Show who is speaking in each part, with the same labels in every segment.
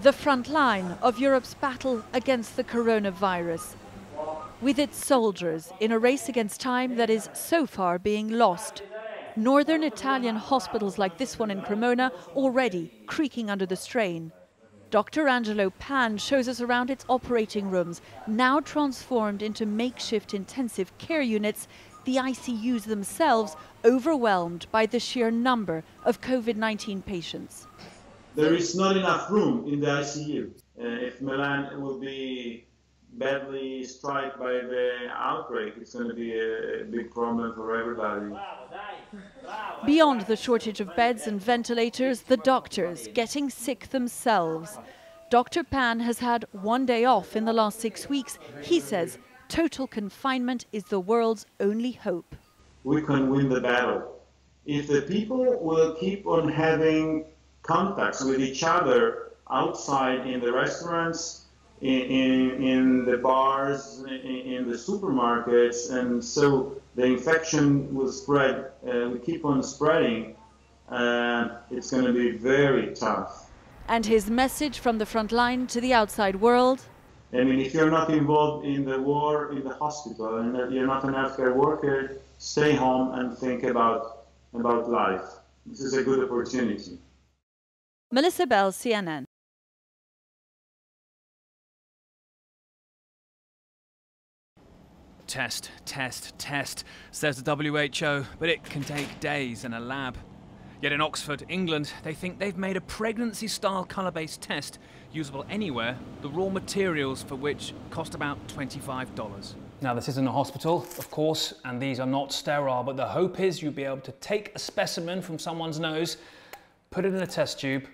Speaker 1: the front line of Europe's battle against the coronavirus, with its soldiers in a race against time that is so far being lost. Northern Italian hospitals like this one in Cremona already creaking under the strain. Dr. Angelo Pan shows us around its operating rooms, now transformed into makeshift intensive care units, the ICUs themselves overwhelmed by the sheer number of COVID-19 patients.
Speaker 2: There is not enough room in the ICU. If Milan will be badly struck by the outbreak, it's going to be a big problem for everybody.
Speaker 1: Beyond the shortage of beds and ventilators, the doctors getting sick themselves. Dr. Pan has had one day off in the last 6 weeks. He says total confinement is the world's only hope.
Speaker 2: We can win the battle. If the people will keep on having contacts with each other outside in the restaurants, in the bars, in the supermarkets, and so the infection will spread, we keep on spreading, it's going to be very tough.
Speaker 1: And his message from the front line to the outside world?
Speaker 2: I mean, if you're not involved in the war in the hospital and you're not an healthcare worker, stay home and think about life. This is a good opportunity.
Speaker 1: Melissa Bell, CNN.
Speaker 3: Test, test, test, says the WHO, but it can take days in a lab. Yet in Oxford, England, they think they've made a pregnancy-style colour-based test usable anywhere, the raw materials for which cost about $25.
Speaker 4: Now, this isn't a hospital, of course, and these are not sterile, but the hope is you'll be able to take a specimen from someone's nose, put it in a test tube,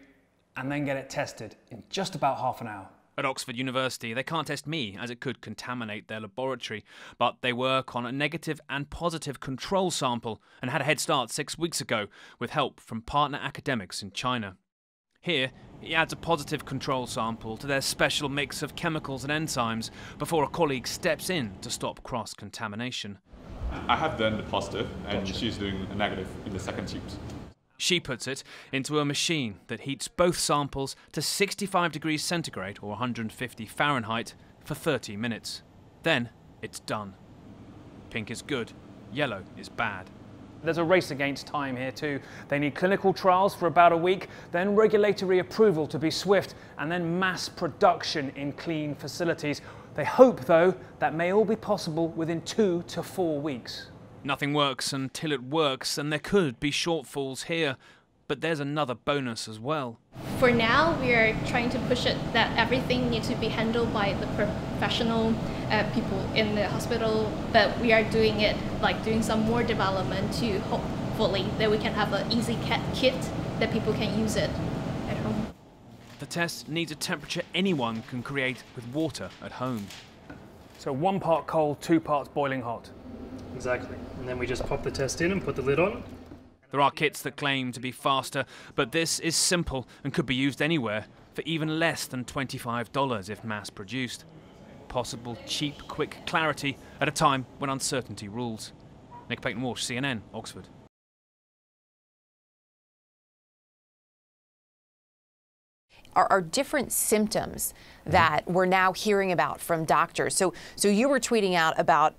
Speaker 4: and then get it tested in just about half an hour.
Speaker 3: At Oxford University, they can't test me as it could contaminate their laboratory, but they work on a negative and positive control sample and had a head start 6 weeks ago with help from partner academics in China. Here, he adds a positive control sample to their special mix of chemicals and enzymes before a colleague steps in to stop cross-contamination.
Speaker 5: I have done the positive and she's doing a negative in the second tubes.
Speaker 3: She puts it into a machine that heats both samples to 65 degrees centigrade or 150 Fahrenheit for 30 minutes. Then it's done. Pink is good, yellow is bad.
Speaker 4: There's a race against time here too. They need clinical trials for about a week, then regulatory approval to be swift, and then mass production in clean facilities. They hope, though, that may all be possible within 2 to 4 weeks.
Speaker 3: Nothing works until it works, and there could be shortfalls here. But there's another bonus as well.
Speaker 6: For now, we are trying to push it that everything needs to be handled by the professional people in the hospital, but we are doing it, like doing some more development to hopefully that we can have an easy kit that people can use it at home.
Speaker 3: The test needs a temperature anyone can create with water at home.
Speaker 4: So 1 part cold, 2 parts boiling hot.
Speaker 7: Exactly. And then we just pop the test in and put the lid on.
Speaker 3: There are kits that claim to be faster, but this is simple and could be used anywhere for even less than $25 if mass-produced. Possible, cheap, quick clarity at a time when uncertainty rules. Nick Payton-Walsh, CNN, Oxford.
Speaker 8: Are different symptoms that we're now hearing about from doctors. So you were tweeting out about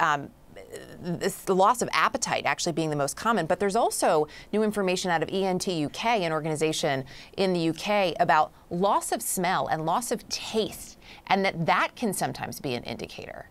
Speaker 8: the loss of appetite actually being the most common, but there's also new information out of ENT UK, an organization in the UK, about loss of smell and loss of taste, and that can sometimes be an indicator.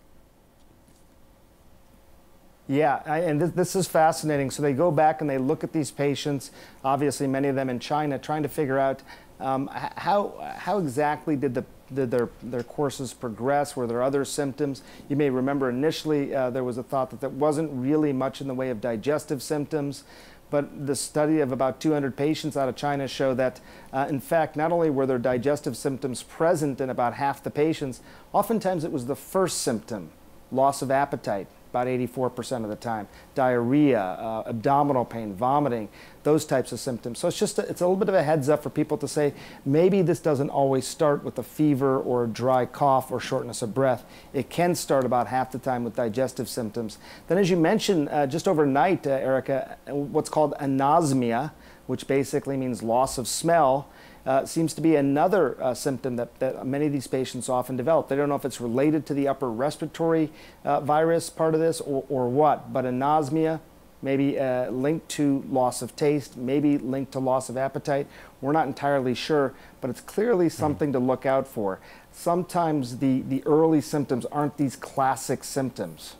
Speaker 9: Yeah, and this is fascinating. So they go back and they look at these patients, obviously many of them in China, trying to figure out how exactly did their courses progress? Were there other symptoms? You may remember initially there was a thought that there wasn't really much in the way of digestive symptoms, but the study of about 200 patients out of China show that in fact not only were there digestive symptoms present in about half the patients, oftentimes it was the first symptom, loss of appetite, about 84% of the time, diarrhea, abdominal pain, vomiting, those types of symptoms. So it's a little bit of a heads up for people to say, maybe this doesn't always start with a fever or a dry cough or shortness of breath. It can start about half the time with digestive symptoms. Then as you mentioned, just overnight, Erica, what's called anosmia, which basically means loss of smell, seems to be another symptom that many of these patients often develop. They don't know if it's related to the upper respiratory virus part of this or what, but anosmia, maybe linked to loss of taste, maybe linked to loss of appetite. We're not entirely sure, but it's clearly something to look out for. Sometimes the early symptoms aren't these classic symptoms.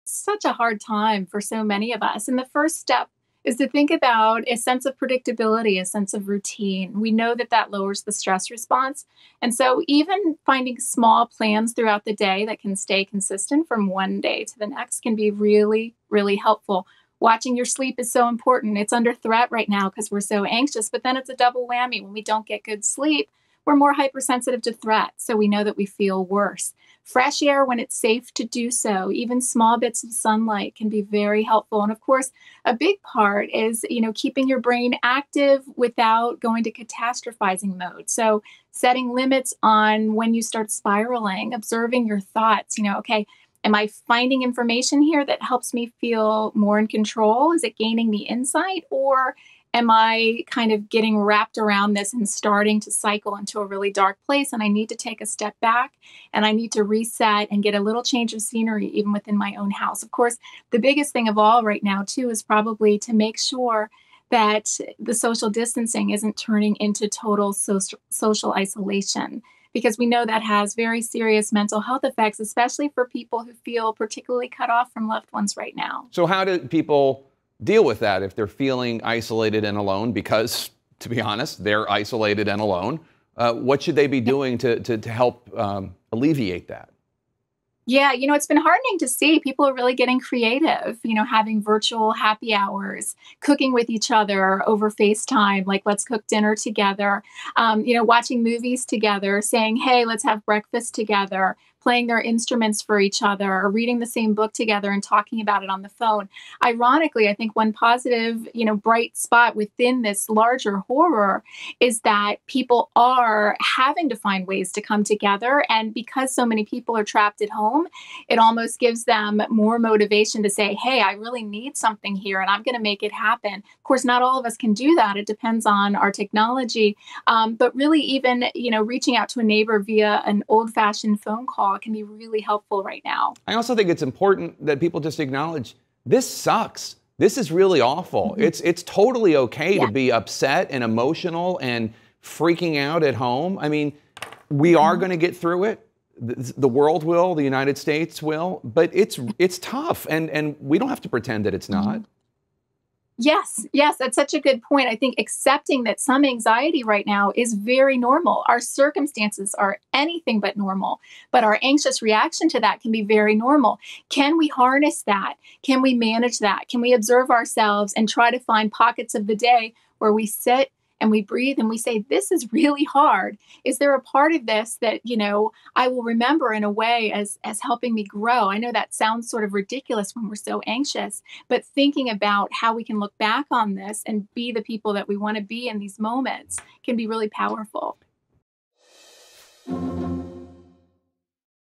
Speaker 10: Such a hard time for so many of us. And the first step is to think about a sense of predictability, a sense of routine. We know that that lowers the stress response. And so even finding small plans throughout the day that can stay consistent from one day to the next can be really, really helpful. Watching your sleep is so important. It's under threat right now because we're so anxious, but then it's a double whammy. When we don't get good sleep, we're more hypersensitive to threat, so we know that we feel worse. Fresh air when it's safe to do so, even small bits of sunlight can be very helpful. And of course, a big part is, keeping your brain active without going to catastrophizing mode. So setting limits on when you start spiraling, observing your thoughts, okay, am I finding information here that helps me feel more in control? Is it gaining me insight? Or am I kind of getting wrapped around this and starting to cycle into a really dark place? And I need to take a step back and I need to reset and get a little change of scenery even within my own house. Of course, the biggest thing of all right now, too, is probably to make sure that the social distancing isn't turning into total social isolation, because we know that has very serious mental health effects, especially for people who feel particularly cut off from loved ones right now.
Speaker 11: So how do people deal with that if they're feeling isolated and alone? Because, to be honest, they're isolated and alone. What should they be doing to help alleviate that?
Speaker 10: Yeah, it's been heartening to see people are really getting creative, having virtual happy hours, cooking with each other over FaceTime, like let's cook dinner together, watching movies together, saying, hey, let's have breakfast together, playing their instruments for each other, or reading the same book together and talking about it on the phone. Ironically, I think one positive, bright spot within this larger horror is that people are having to find ways to come together. And because so many people are trapped at home, it almost gives them more motivation to say, hey, I really need something here and I'm going to make it happen. Of course, not all of us can do that. It depends on our technology. But really even, reaching out to a neighbor via an old-fashioned phone call can be really helpful right now.
Speaker 11: I also think it's important that people just acknowledge this sucks. This is really awful. Mm-hmm. It's totally okay to be upset and emotional and freaking out at home. I mean, we are going to get through it. The world will, the United States will, but it's tough, and we don't have to pretend that it's not.
Speaker 10: Yes, that's such a good point. I think accepting that some anxiety right now is very normal. Our circumstances are anything but normal, but our anxious reaction to that can be very normal. Can we harness that? Can we manage that? Can we observe ourselves and try to find pockets of the day where we sit and we breathe and we say, this is really hard. Is there a part of this that, I will remember in a way as helping me grow? I know that sounds sort of ridiculous when we're so anxious, but thinking about how we can look back on this and be the people that we want to be in these moments can be really powerful.